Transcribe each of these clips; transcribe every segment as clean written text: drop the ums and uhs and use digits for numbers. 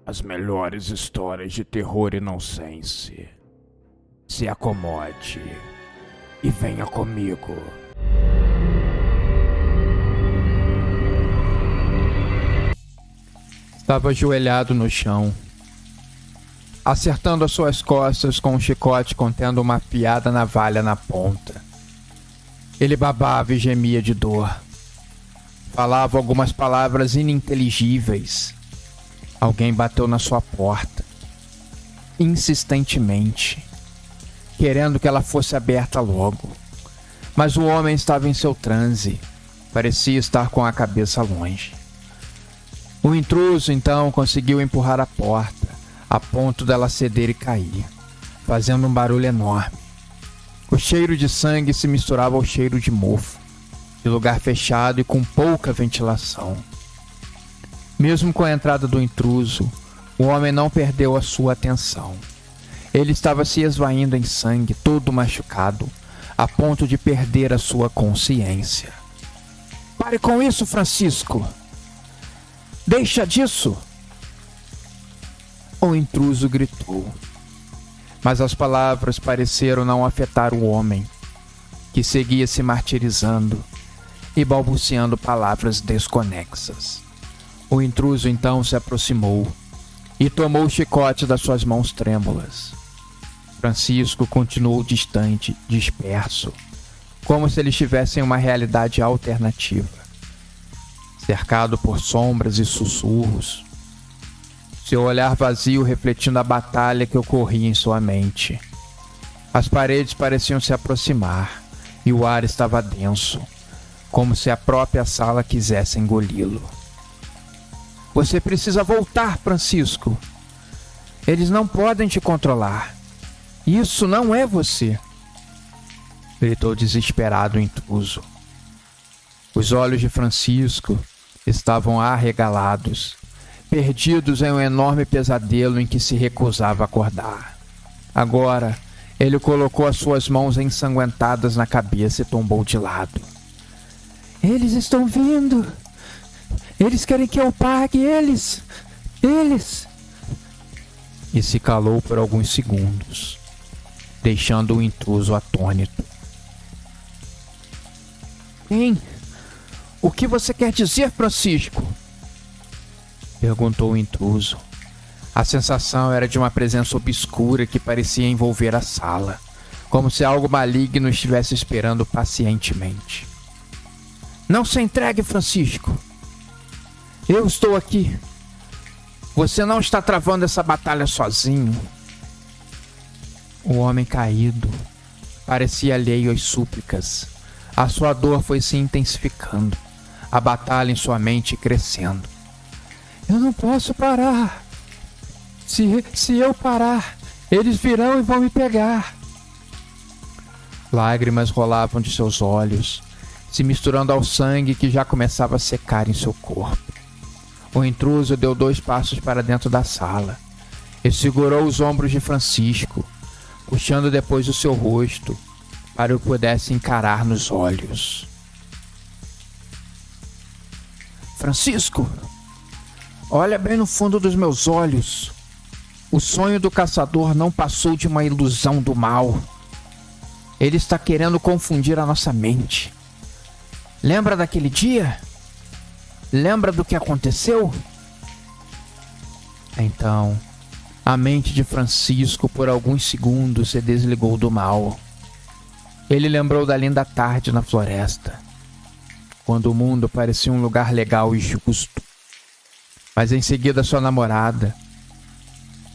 as melhores histórias de terror e nonsense. Se acomode e venha comigo. Estava ajoelhado no chão, acertando as suas costas com um chicote contendo uma afiada navalha na ponta. Ele babava e gemia de dor. Falava algumas palavras ininteligíveis. Alguém bateu na sua porta, insistentemente, querendo que ela fosse aberta logo. Mas o homem estava em seu transe, parecia estar com a cabeça longe. O intruso, então, conseguiu empurrar a porta, a ponto dela ceder e cair, fazendo um barulho enorme. O cheiro de sangue se misturava ao cheiro de mofo, de lugar fechado e com pouca ventilação. Mesmo com a entrada do intruso, o homem não perdeu a sua atenção. Ele estava se esvaindo em sangue, todo machucado, a ponto de perder a sua consciência. "Pare com isso, Francisco! Deixa disso!" O intruso gritou. Mas as palavras pareceram não afetar o homem, que seguia se martirizando e balbuciando palavras desconexas. O intruso então se aproximou e tomou o chicote das suas mãos trêmulas. Francisco continuou distante, disperso, como se ele estivesse em uma realidade alternativa, cercado por sombras e sussurros, seu olhar vazio refletindo a batalha que ocorria em sua mente. As paredes pareciam se aproximar e o ar estava denso, como se a própria sala quisesse engoli-lo. "Você precisa voltar, Francisco. Eles não podem te controlar. Isso não é você", gritou desesperado o intruso. Os olhos de Francisco estavam arregalados, perdidos em um enorme pesadelo em que se recusava a acordar. Agora, ele colocou as suas mãos ensanguentadas na cabeça e tombou de lado. "Eles estão vindo! Eles querem que eu pague eles! Eles!" E se calou por alguns segundos, deixando o intruso atônito. "Quem? O que você quer dizer, Francisco?" perguntou o intruso. A sensação era de uma presença obscura que parecia envolver a sala, como se algo maligno estivesse esperando pacientemente. "Não se entregue, Francisco. Eu estou aqui. Você não está travando essa batalha sozinho." O homem caído parecia alheio às súplicas. A sua dor foi se intensificando, a batalha em sua mente crescendo. "Eu não posso parar. Se eu parar, eles virão e vão me pegar." Lágrimas rolavam de seus olhos, se misturando ao sangue que já começava a secar em seu corpo. O intruso deu 2 passos para dentro da sala e segurou os ombros de Francisco, puxando depois o seu rosto para que pudesse encarar nos olhos. "Francisco, olha bem no fundo dos meus olhos. O sonho do caçador não passou de uma ilusão do mal. Ele está querendo confundir a nossa mente. Lembra daquele dia? Lembra do que aconteceu?" Então, a mente de Francisco por alguns segundos se desligou do mal. Ele lembrou da linda tarde na floresta, quando o mundo parecia um lugar legal e justo. Mas em seguida sua namorada,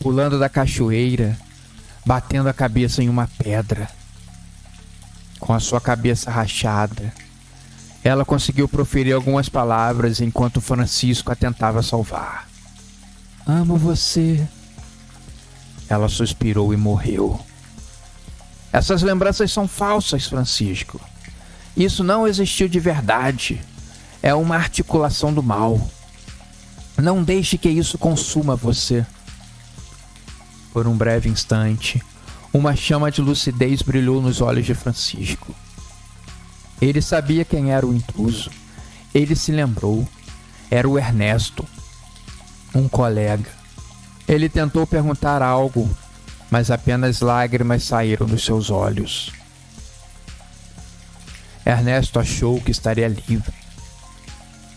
pulando da cachoeira, batendo a cabeça em uma pedra. Com a sua cabeça rachada, ela conseguiu proferir algumas palavras enquanto Francisco a tentava salvar. "Amo você." Ela suspirou e morreu. "Essas lembranças são falsas, Francisco. Isso não existiu de verdade. É uma articulação do mal. Não deixe que isso consuma você." Por um breve instante, uma chama de lucidez brilhou nos olhos de Francisco. Ele sabia quem era o intruso. Ele se lembrou. Era o Ernesto, um colega, Ele tentou perguntar algo, mas apenas lágrimas saíram dos seus olhos. Ernesto achou que estaria livre.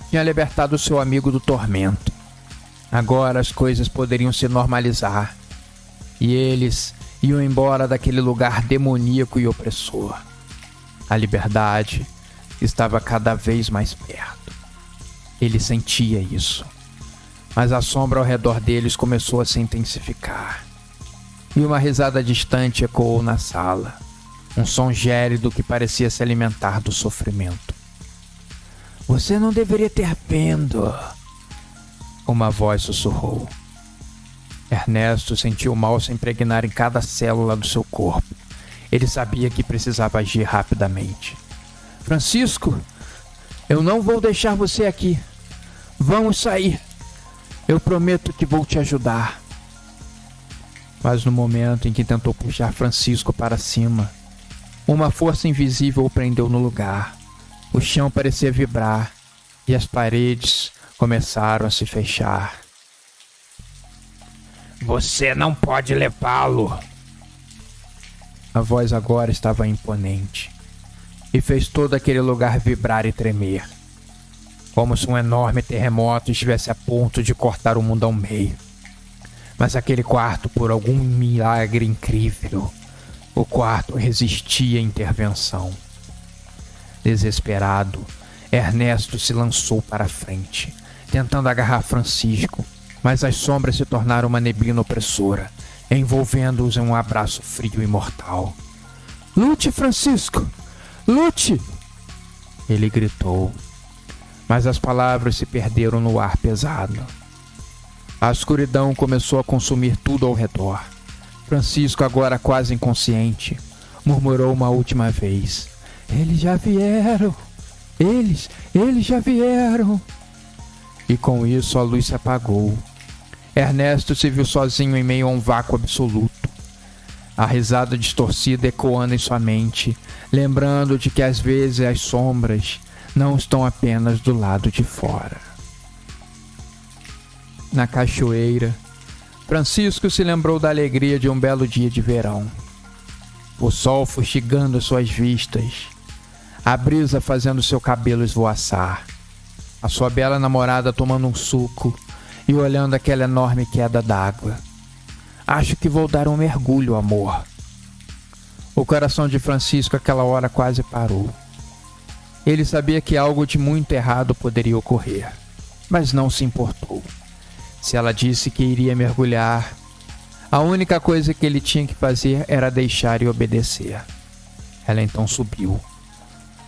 Tinha libertado seu amigo do tormento. Agora as coisas poderiam se normalizar, e eles iam embora daquele lugar demoníaco e opressor. A liberdade estava cada vez mais perto. Ele sentia isso, mas a sombra ao redor deles começou a se intensificar. E uma risada distante ecoou na sala, um som gélido que parecia se alimentar do sofrimento. "Você não deveria ter vindo", uma voz sussurrou. Ernesto sentiu o mal se impregnar em cada célula do seu corpo. Ele sabia que precisava agir rapidamente. "Francisco, eu não vou deixar você aqui. Vamos sair. Eu prometo que vou te ajudar." Mas no momento em que tentou puxar Francisco para cima, uma força invisível o prendeu no lugar. O chão parecia vibrar e as paredes começaram a se fechar. "Você não pode levá-lo." A voz agora estava imponente e fez todo aquele lugar vibrar e tremer, como se um enorme terremoto estivesse a ponto de cortar o mundo ao meio. Mas aquele quarto, por algum milagre incrível, o quarto resistia à intervenção. Desesperado, Ernesto se lançou para a frente, tentando agarrar Francisco, mas as sombras se tornaram uma neblina opressora, envolvendo-os em um abraço frio e mortal. "Lute, Francisco! Lute!" ele gritou, mas as palavras se perderam no ar pesado. A escuridão começou a consumir tudo ao redor. Francisco, agora quase inconsciente, murmurou uma última vez: "Eles já vieram! Eles já vieram!" E com isso a luz se apagou. Ernesto se viu sozinho em meio a um vácuo absoluto. A risada distorcida ecoando em sua mente, lembrando de que às vezes as sombras não estão apenas do lado de fora. Na cachoeira, Francisco se lembrou da alegria de um belo dia de verão. O sol fustigando suas vistas, a brisa fazendo seu cabelo esvoaçar, a sua bela namorada tomando um suco e olhando aquela enorme queda d'água. "Acho que vou dar um mergulho, amor." O coração de Francisco àquela hora quase parou. Ele sabia que algo de muito errado poderia ocorrer, mas não se importou. Se ela disse que iria mergulhar, a única coisa que ele tinha que fazer era deixar e obedecer. Ela então subiu.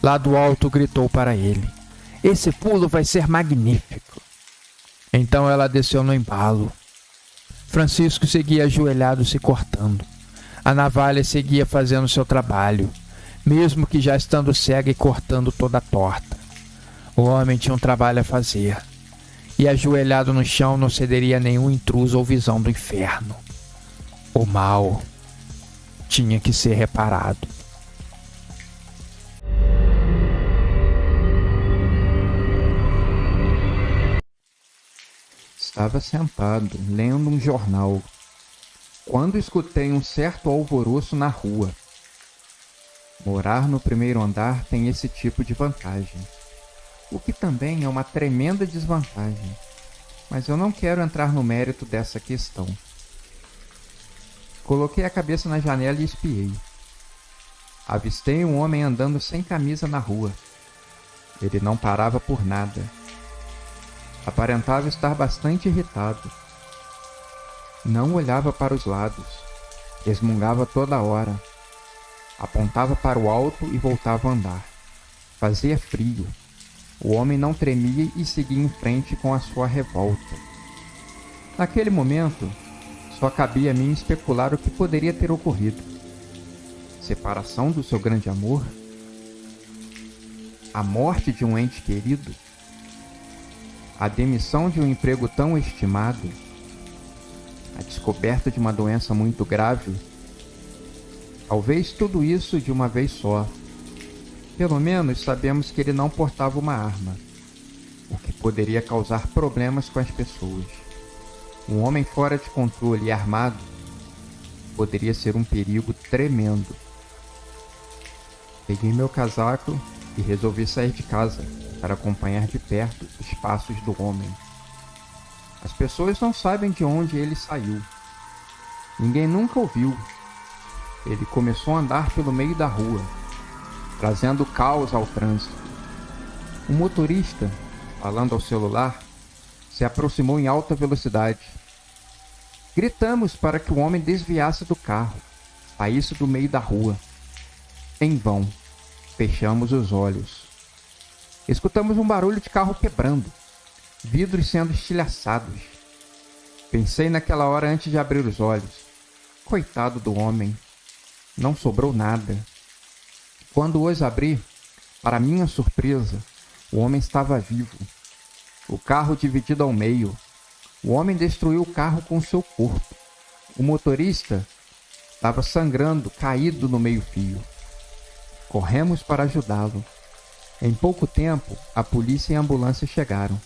Lá do alto gritou para ele: "Esse pulo vai ser magnífico." Então ela desceu no embalo. Francisco seguia ajoelhado se cortando. A navalha seguia fazendo seu trabalho, mesmo que já estando cega e cortando toda torta. O homem tinha um trabalho a fazer, e ajoelhado no chão não cederia a nenhum intruso ou visão do inferno. O mal tinha que ser reparado. Estava sentado, lendo um jornal, quando escutei um certo alvoroço na rua. Morar no primeiro andar tem esse tipo de vantagem, o que também é uma tremenda desvantagem, mas eu não quero entrar no mérito dessa questão. Coloquei a cabeça na janela e espiei. Avistei um homem andando sem camisa na rua. Ele não parava por nada. Aparentava estar bastante irritado. Não olhava para os lados. Resmungava toda hora. Apontava para o alto e voltava a andar. Fazia frio. O homem não tremia e seguia em frente com a sua revolta. Naquele momento, só cabia a mim especular o que poderia ter ocorrido. Separação do seu grande amor? A morte de um ente querido? A demissão de um emprego tão estimado? A descoberta de uma doença muito grave? Talvez tudo isso de uma vez só. Pelo menos sabemos que ele não portava uma arma, o que poderia causar problemas com as pessoas. Um homem fora de controle e armado poderia ser um perigo tremendo. Peguei meu casaco e resolvi sair de casa para acompanhar de perto os passos do homem. As pessoas não sabem de onde ele saiu. Ninguém nunca o viu. Ele começou a andar pelo meio da rua, trazendo caos ao trânsito. Um motorista, falando ao celular, se aproximou em alta velocidade. Gritamos para que o homem desviasse do carro, saísse do meio da rua. Em vão, fechamos os olhos. Escutamos um barulho de carro quebrando, vidros sendo estilhaçados. Pensei naquela hora antes de abrir os olhos. Coitado do homem, não sobrou nada. Quando os abri, para minha surpresa, o homem estava vivo. O carro dividido ao meio. O homem destruiu o carro com seu corpo. O motorista estava sangrando, caído no meio-fio. Corremos para ajudá-lo. Em pouco tempo, a polícia e a ambulância chegaram.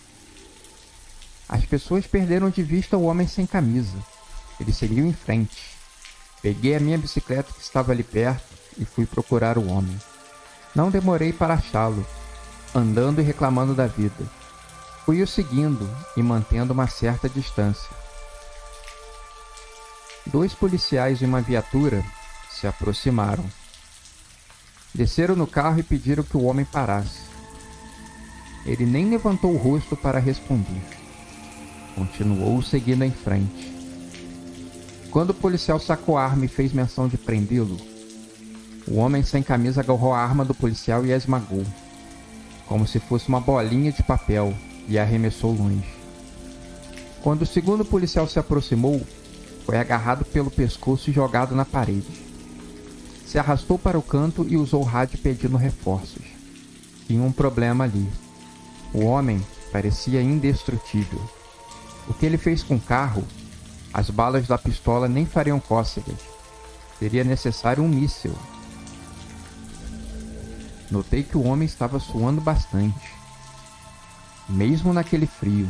As pessoas perderam de vista o homem sem camisa. Ele seguiu em frente. Peguei a minha bicicleta que estava ali perto e fui procurar o homem. Não demorei para achá-lo, andando e reclamando da vida. Fui o seguindo e mantendo uma certa distância. 2 policiais e uma viatura se aproximaram. Desceram no carro e pediram que o homem parasse. Ele nem levantou o rosto para responder. Continuou seguindo em frente. Quando o policial sacou a arma e fez menção de prendê-lo, o homem sem camisa agarrou a arma do policial e a esmagou, como se fosse uma bolinha de papel, e a arremessou longe. Quando o segundo policial se aproximou, foi agarrado pelo pescoço e jogado na parede. Se arrastou para o canto e usou o rádio pedindo reforços. Tinha um problema ali. O homem parecia indestrutível. O que ele fez com o carro, as balas da pistola nem fariam cócegas. Seria necessário um míssil. Notei que o homem estava suando bastante, mesmo naquele frio.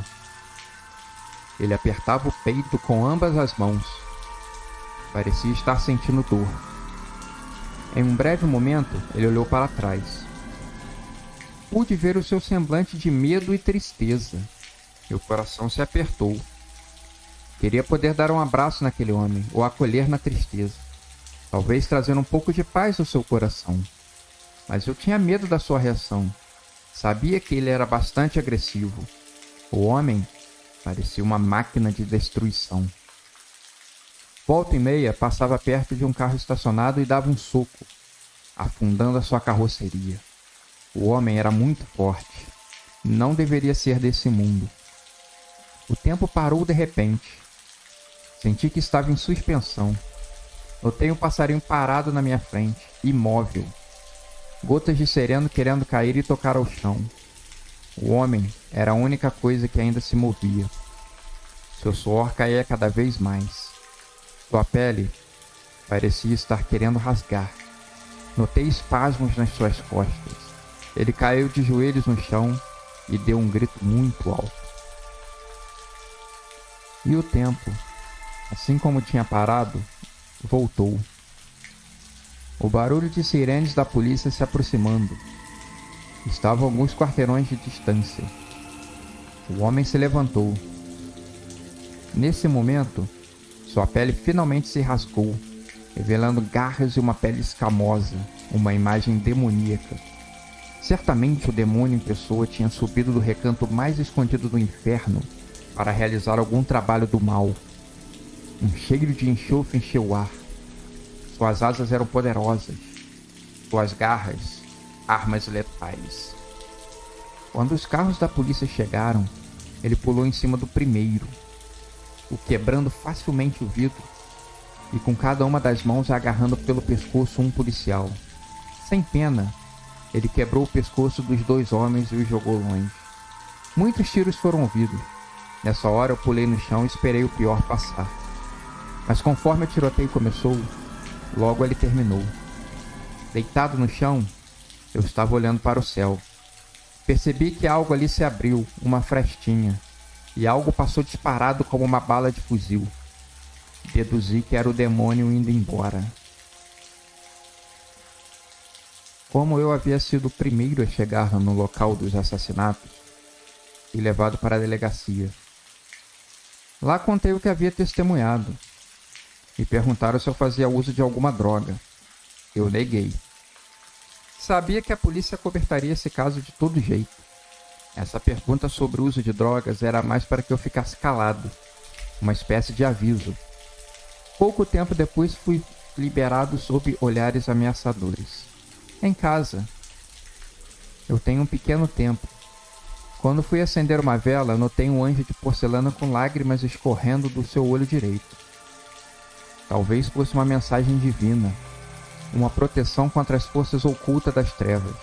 Ele apertava o peito com ambas as mãos. Parecia estar sentindo dor. Em um breve momento, ele olhou para trás. Pude ver o seu semblante de medo e tristeza. Meu coração se apertou. Queria poder dar um abraço naquele homem, ou acolher na tristeza. Talvez trazer um pouco de paz ao seu coração. Mas eu tinha medo da sua reação. Sabia que ele era bastante agressivo. O homem parecia uma máquina de destruição. Volta e meia, passava perto de um carro estacionado e dava um soco, afundando a sua carroceria. O homem era muito forte. Não deveria ser desse mundo. O tempo parou de repente. Senti que estava em suspensão. Notei um passarinho parado na minha frente, imóvel. Gotas de sereno querendo cair e tocar ao chão. O homem era a única coisa que ainda se movia. Seu suor caía cada vez mais. Sua pele parecia estar querendo rasgar. Notei espasmos nas suas costas. Ele caiu de joelhos no chão e deu um grito muito alto. E o tempo, assim como tinha parado, voltou. O barulho de sirenes da polícia se aproximando. Estava a alguns quarteirões de distância. O homem se levantou. Nesse momento, sua pele finalmente se rasgou, revelando garras e uma pele escamosa, uma imagem demoníaca. Certamente o demônio em pessoa tinha subido do recanto mais escondido do inferno para realizar algum trabalho do mal. Um cheiro de enxofre encheu o ar. Suas asas eram poderosas. Suas garras, armas letais. Quando os carros da polícia chegaram, ele pulou em cima do primeiro, o quebrando facilmente o vidro e com cada uma das mãos agarrando pelo pescoço um policial. Sem pena, ele quebrou o pescoço dos 2 homens e os jogou longe. Muitos tiros foram ouvidos. Nessa hora eu pulei no chão e esperei o pior passar. Mas conforme o tiroteio começou, logo ele terminou. Deitado no chão, eu estava olhando para o céu. Percebi que algo ali se abriu, uma frestinha. e algo passou disparado como uma bala de fuzil. Deduzi que era o demônio indo embora. Como eu havia sido o primeiro a chegar no local dos assassinatos, fui levado para a delegacia. Lá contei o que havia testemunhado. Me perguntaram se eu fazia uso de alguma droga. Eu neguei. Sabia que a polícia cobertaria esse caso de todo jeito. Essa pergunta sobre o uso de drogas era mais para que eu ficasse calado, uma espécie de aviso. Pouco tempo depois fui liberado sob olhares ameaçadores. Em casa. Eu tenho um pequeno templo. Quando fui acender uma vela, notei um anjo de porcelana com lágrimas escorrendo do seu olho direito. Talvez fosse uma mensagem divina, uma proteção contra as forças ocultas das trevas.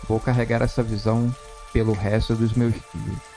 Vou carregar essa visão pelo resto dos meus dias.